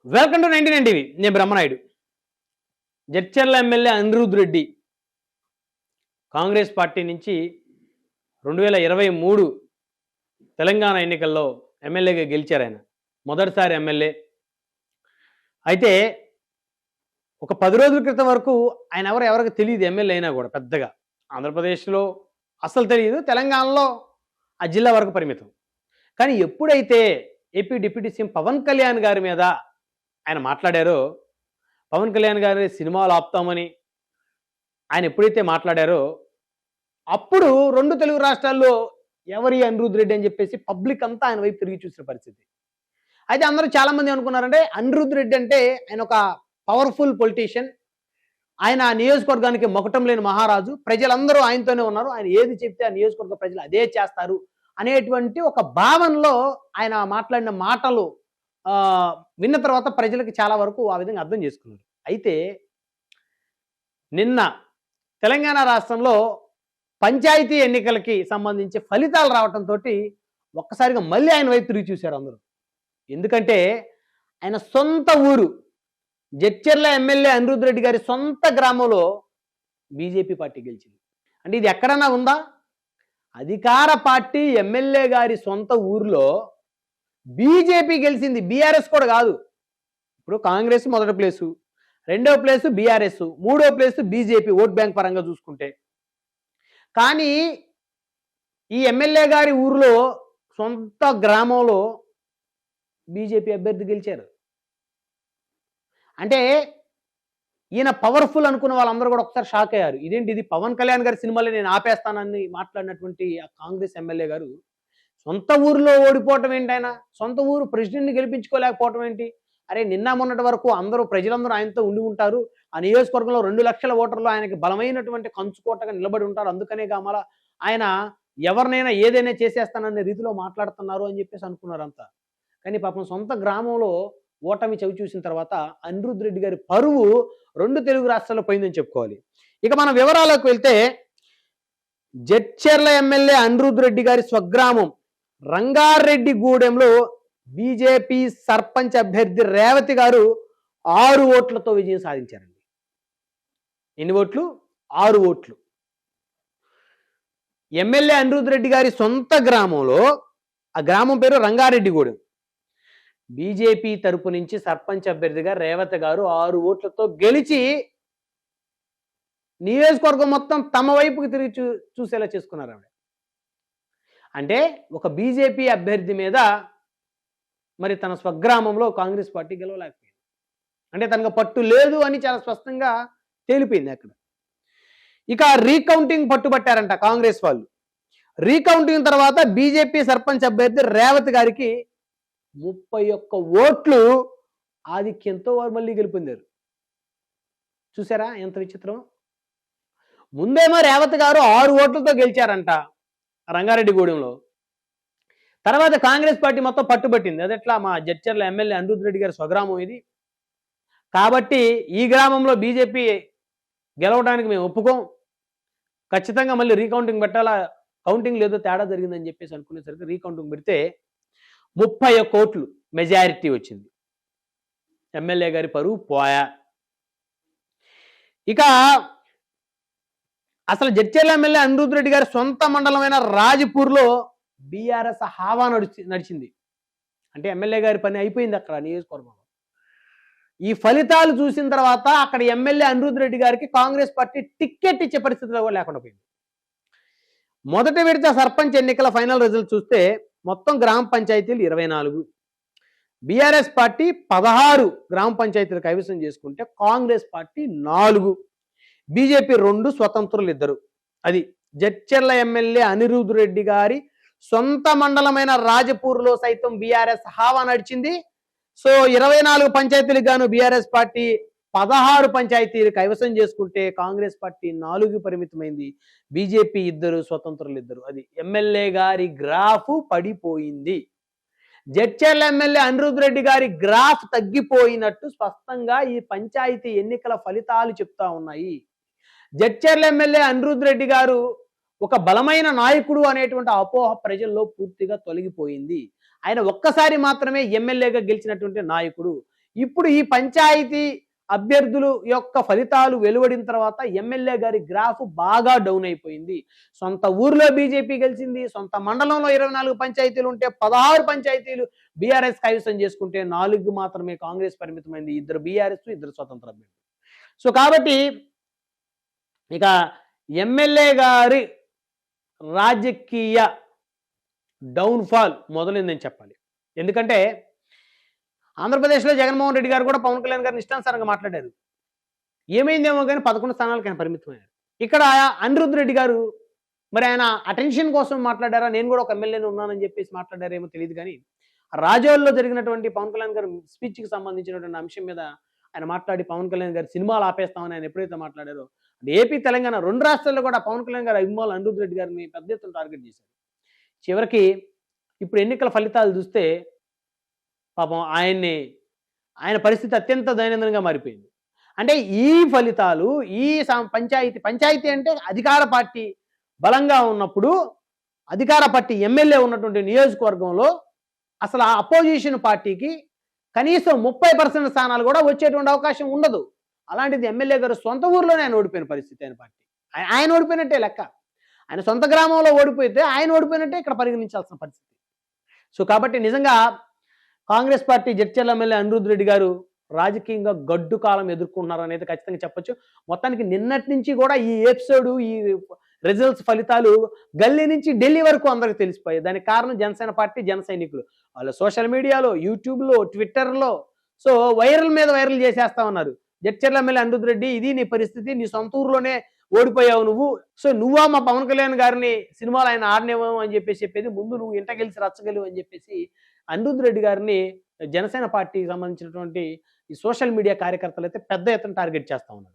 Welcome to 99 TV. నేను Brahmanaidu. Jadcherla MLA Anirudh Reddy Congress party నుంచి 2023 తెలంగాణ ఎన్నికల్లో ఎమ్మెల్యేగా గెలిచారు. ఆయన మొదటిసారి ఎమ్మెల్యే. అయితే ఒక 10 రోజుల క్రితం వరకు ఆయన ఎవరికి తెలియదు. ఎమ్మెల్యే అయినా కూడా పెద్దగా ఆంధ్రప్రదేశ్లో అసలు తెలియదు, తెలంగాణలో ఆ జిల్లా వరకు పరిమితం. కానీ ఎప్పుడైతే AP deputy CM Pawan Kalyan గారి మీద ఆయన మాట్లాడారో, పవన్ కళ్యాణ్ గారి సినిమాలు ఆపుతామని ఆయన ఎప్పుడైతే మాట్లాడారో, అప్పుడు రెండు తెలుగు రాష్ట్రాల్లో ఎవరి అనిరుద్ రెడ్డి అని చెప్పేసి పబ్లిక్ అంతా ఆయన వైపు తిరిగి చూసిన పరిస్థితి. అయితే అందరూ చాలామంది అనుకున్నారంటే అనిరుద్ రెడ్డి అంటే ఆయన ఒక పవర్ఫుల్ పొలిటీషియన్, ఆయన ఆ నియోజకవర్గానికి మొకటం లేని మహారాజు, ప్రజలందరూ ఆయనతోనే ఉన్నారు, ఆయన ఏది చెప్తే ఆ నియోజకవర్గ ప్రజలు అదే చేస్తారు అనేటువంటి ఒక భావనలో ఆయన మాట్లాడిన మాటలు విన్న తర్వాత ప్రజలకు చాలా వరకు ఆ విధంగా అర్థం చేసుకున్నారు. అయితే నిన్న తెలంగాణ రాష్ట్రంలో పంచాయతీ ఎన్నికలకి సంబంధించి ఫలితాలు రావడంతో ఒక్కసారిగా మళ్ళీ ఆయన వైపు తిరిగి చూశారు అందరూ. ఎందుకంటే ఆయన సొంత ఊరు జడ్చర్ల ఎమ్మెల్యే అనిరుద్ రెడ్డి గారి సొంత గ్రామంలో బీజేపీ పార్టీ గెలిచింది. అంటే ఇది ఎక్కడన్నా ఉందా? అధికార పార్టీ ఎమ్మెల్యే గారి సొంత ఊరిలో బీజేపీ గెలిచింది, బీఆర్ఎస్ కూడా కాదు. ఇప్పుడు కాంగ్రెస్ మొదటి ప్లేసు, రెండవ ప్లేసు బీఆర్ఎస్, మూడో ప్లేసు బీజేపీ ఓట్ బ్యాంక్ పరంగా చూసుకుంటే. కానీ ఈ ఎమ్మెల్యే గారి ఊరిలో సొంత గ్రామంలో బీజేపీ అభ్యర్థి గెలిచారు. అంటే ఈయన పవర్ఫుల్ అనుకున్న వాళ్ళందరూ కూడా ఒకసారి షాక్ అయ్యారు. ఇదేంటి, ఇది పవన్ కళ్యాణ్ గారి సినిమాలో నేను ఆపేస్తానని మాట్లాడినటువంటి ఆ కాంగ్రెస్ ఎమ్మెల్యే గారు సొంత ఊరిలో ఓడిపోవటం ఏంటి? ఆయన సొంత ఊరు ప్రెసిడెంట్ని గెలిపించుకోలేకపోవటం ఏంటి? అరే నిన్న మొన్నటి వరకు ప్రజలందరూ ఆయనతో ఉండి ఉంటారు, ఆ నియోజకవర్గంలో 2 లక్షల ఓటర్లు ఆయనకి బలమైనటువంటి కంచుకోటగా నిలబడి ఉంటారు, అందుకనే గామల ఆయన ఎవరినైనా ఏదైనా చేసేస్తాననే రీతిలో మాట్లాడుతున్నారు అని చెప్పేసి అనుకున్నారు అంతా. కానీ పాపం సొంత గ్రామంలో ఓటమి చవి చూసిన తర్వాత అనిరుద్ రెడ్డి గారి పరువు 2 తెలుగు రాష్ట్రాల్లో పోయిందని చెప్పుకోవాలి. ఇక మనం వివరాలకు వెళ్తే, జడ్చర్ల ఎమ్మెల్యే అనిరుద్ రెడ్డి గారి స్వగ్రామం రంగారెడ్డిగూడెంలో బీజేపీ సర్పంచ్ అభ్యర్థి రేవతి గారు 6 ఓట్లతో విజయం సాధించారండి. ఎన్ని ఓట్లు? 6 ఓట్లు. ఎమ్మెల్యే అనిరుద్ రెడ్డి గారి సొంత గ్రామంలో, ఆ గ్రామం పేరు రంగారెడ్డిగూడెం, బీజేపీ తరపు నుంచి సర్పంచ్ అభ్యర్థిగా రేవతి గారు 6 ఓట్లతో గెలిచి నియోజకవర్గం మొత్తం తమ వైపుకి తిరిగి చూసేలా చేసుకున్నారు ఆవిడ. అంటే ఒక బీజేపీ అభ్యర్థి మీద మరి తన స్వగ్రామంలో కాంగ్రెస్ పార్టీ గెలవలేకపోయింది. అంటే తనకు పట్టు లేదు అని చాలా స్పష్టంగా తేలిపోయింది అక్కడ. ఇక రీకౌంటింగ్ పట్టుబట్టారంట కాంగ్రెస్ వాళ్ళు. రీకౌంటింగ్ తర్వాత బీజేపీ సర్పంచ్ అభ్యర్థి రేవతి గారికి 31 ఓట్లు ఆధిక్యంతో వారు మళ్ళీ గెలుపొందారు. చూసారా ఎంత విచిత్రం? ముందేమో రేవతి గారు 6 ఓట్లతో గెలిచారంట రంగారెడ్డిగూడెంలో. తర్వాత కాంగ్రెస్ పార్టీ మొత్తం పట్టుబట్టింది. అదెట్లా, మా జడ్చర్ల ఎమ్మెల్యే అనిరుద్ రెడ్డి గారి స్వగ్రామం ఇది, కాబట్టి ఈ గ్రామంలో బీజేపీ గెలవడానికి మేము ఒప్పుకోం, ఖచ్చితంగా మళ్ళీ రీకౌంటింగ్ పెట్టాలా, కౌంటింగ్ లేదో తేడా జరిగిందని చెప్పేసి అనుకునేసరికి రీకౌంటింగ్ పెడితే 31 ఓట్లు మెజారిటీ వచ్చింది. ఎమ్మెల్యే గారి పరువు పోయా. ఇక అసలు జడ్చర్ల ఎమ్మెల్యే అనిరుద్ రెడ్డి గారి సొంత మండలమైన రాజపూర్లో బీఆర్ఎస్ హావా నడిచింది. అంటే ఎమ్మెల్యే గారి పని అయిపోయింది అక్కడ నియోజకవర్గంలో. ఈ ఫలితాలు చూసిన తర్వాత అక్కడ ఎమ్మెల్యే అనిరుద్ రెడ్డి గారికి కాంగ్రెస్ పార్టీ టికెట్ ఇచ్చే పరిస్థితిలో కూడా లేకుండా పోయింది. మొదటి విడత సర్పంచ్ ఎన్నికల ఫైనల్ రిజల్ట్ చూస్తే మొత్తం గ్రామ పంచాయతీలు 24, బీఆర్ఎస్ పార్టీ 16 గ్రామ పంచాయతీలు కైవసం చేసుకుంటే కాంగ్రెస్ పార్టీ 4, బీజేపీ 2, స్వతంత్రులు 2. అది జడ్చర్ల ఎమ్మెల్యే అనిరుద్ రెడ్డి గారి సొంత మండలమైన రాజపూర్లో సైతం బీఆర్ఎస్ హావా నడిచింది. సో 24 పంచాయతీలకు గాను బీఆర్ఎస్ పార్టీ 16 పంచాయతీలు కైవసం చేసుకుంటే కాంగ్రెస్ పార్టీ 4 పరిమితమైంది, బీజేపీ 2, స్వతంత్రులు 2. అది ఎమ్మెల్యే గారి గ్రాఫ్ పడిపోయింది. జడ్చర్ల ఎమ్మెల్యే అనిరుద్ రెడ్డి గారి గ్రాఫ్ తగ్గిపోయినట్టు స్పష్టంగా ఈ పంచాయతీ ఎన్నికల ఫలితాలు చెప్తా ఉన్నాయి. జడ్చర్ల ఎమ్మెల్యే అనిరుద్ రెడ్డి గారు ఒక బలమైన నాయకుడు అనేటువంటి అపోహ ప్రజల్లో పూర్తిగా తొలగిపోయింది. ఆయన ఒక్కసారి మాత్రమే ఎమ్మెల్యేగా గెలిచినటువంటి నాయకుడు. ఇప్పుడు ఈ పంచాయతీ అభ్యర్థులు యొక్క ఫలితాలు వెలువడిన తర్వాత ఎమ్మెల్యే గారి గ్రాఫ్ బాగా డౌన్ అయిపోయింది. సొంత ఊర్లో బీజేపీ గెలిచింది. సొంత మండలంలో 24 పంచాయతీలు ఉంటే 16 పంచాయతీలు బీఆర్ఎస్ కైవసం చేసుకుంటే 4 మాత్రమే కాంగ్రెస్ పరిమితమైంది. 2 బీఆర్ఎస్, 2 స్వతంత్ర అభ్యర్థులు. సో కాబట్టి ఇక ఎమ్మెల్యే గారి రాజకీయ డౌన్ఫాల్ మొదలైందని చెప్పాలి. ఎందుకంటే ఆంధ్రప్రదేశ్లో జగన్మోహన్ రెడ్డి గారు కూడా పవన్ కళ్యాణ్ గారిని ఇష్టానుసారంగా మాట్లాడారు. ఏమైందేమో కానీ 11 స్థానాలకు ఆయన పరిమితమయ్యారు. ఇక్కడ అనిరుద్ధ్ రెడ్డి గారు మరి ఆయన అటెన్షన్ కోసం మాట్లాడారా, నేను కూడా ఒక ఎమ్మెల్యేని ఉన్నానని చెప్పేసి మాట్లాడారేమో తెలియదు కానీ రాజోల్లో జరిగినటువంటి పవన్ కళ్యాణ్ గారు స్పీచ్కి సంబంధించినటువంటి అంశం మీద ఆయన మాట్లాడి పవన్ కళ్యాణ్ గారు సినిమాలు ఆపేస్తామని ఆయన ఎప్పుడైతే మాట్లాడారో ఏపీ తెలంగాణ 2 రాష్ట్రాల్లో కూడా పవన్ కళ్యాణ్ గారు అభిమానులు అనిరుద్ధ్ రెడ్డి గారిని పెద్ద ఎత్తున టార్గెట్ చేశారు. చివరికి ఇప్పుడు ఎన్నికల ఫలితాలు చూస్తే పాపం ఆయన పరిస్థితి అత్యంత దైనందినంగా మారిపోయింది. అంటే ఈ ఫలితాలు ఈ పంచాయతీ అంటే అధికార పార్టీ బలంగా ఉన్నప్పుడు అధికార పార్టీ ఎమ్మెల్యే ఉన్నటువంటి నియోజకవర్గంలో అసలు ఆ అపోజిషన్ పార్టీకి కనీసం 30% స్థానాలు కూడా వచ్చేటువంటి అవకాశం ఉండదు. అలాంటిది ఎమ్మెల్యే గారు సొంత ఊర్లోనే ఆయన ఓడిపోయిన పరిస్థితి. ఆయన ఓడిపోయినట్టే లెక్క. ఆయన సొంత గ్రామంలో ఓడిపోతే ఆయన ఓడిపోయినట్టే ఇక్కడ పరిగణించాల్సిన పరిస్థితి. సో కాబట్టి నిజంగా కాంగ్రెస్ పార్టీ జడ్చర్ల ఎమ్మెల్యే అనిరుద్ధ్ రెడ్డి గారు రాజకీయంగా గడ్డు కాలం ఎదుర్కొంటున్నారు అనేది ఖచ్చితంగా చెప్పొచ్చు. మొత్తానికి నిన్నటి నుంచి కూడా ఈ ఎపిసోడ్, ఈ రిజల్ట్స్ ఫలితాలు గల్లీ నుంచి ఢిల్లీ వరకు అందరికి తెలిసిపోయాయి. దానికి కారణం జనసేన పార్టీ, జన సైనికులు. వాళ్ళు సోషల్ మీడియాలో, యూట్యూబ్లో, ట్విట్టర్లో సో వైరల్ మీద వైరల్ చేసేస్తా ఉన్నారు. జడ్చర్ల ఎమ్మెల్యే అనిరుద్ధ్ రెడ్డి, ఇది నీ పరిస్థితి, నీ సొంత ఊర్లోనే ఓడిపోయావు నువ్వు, సో నువ్వా మా పవన్ కళ్యాణ్ గారిని సినిమాలు ఆయన ఆడనేమో అని చెప్పేది, ముందు నువ్వు ఇంట గెలిచి రచ్చగలివు అని చెప్పేసి అనిరుద్ధ్ రెడ్డి గారిని జనసేన పార్టీకి సంబంధించినటువంటి ఈ సోషల్ మీడియా కార్యకర్తలు అయితే పెద్ద ఎత్తున టార్గెట్ చేస్తా ఉన్నారు.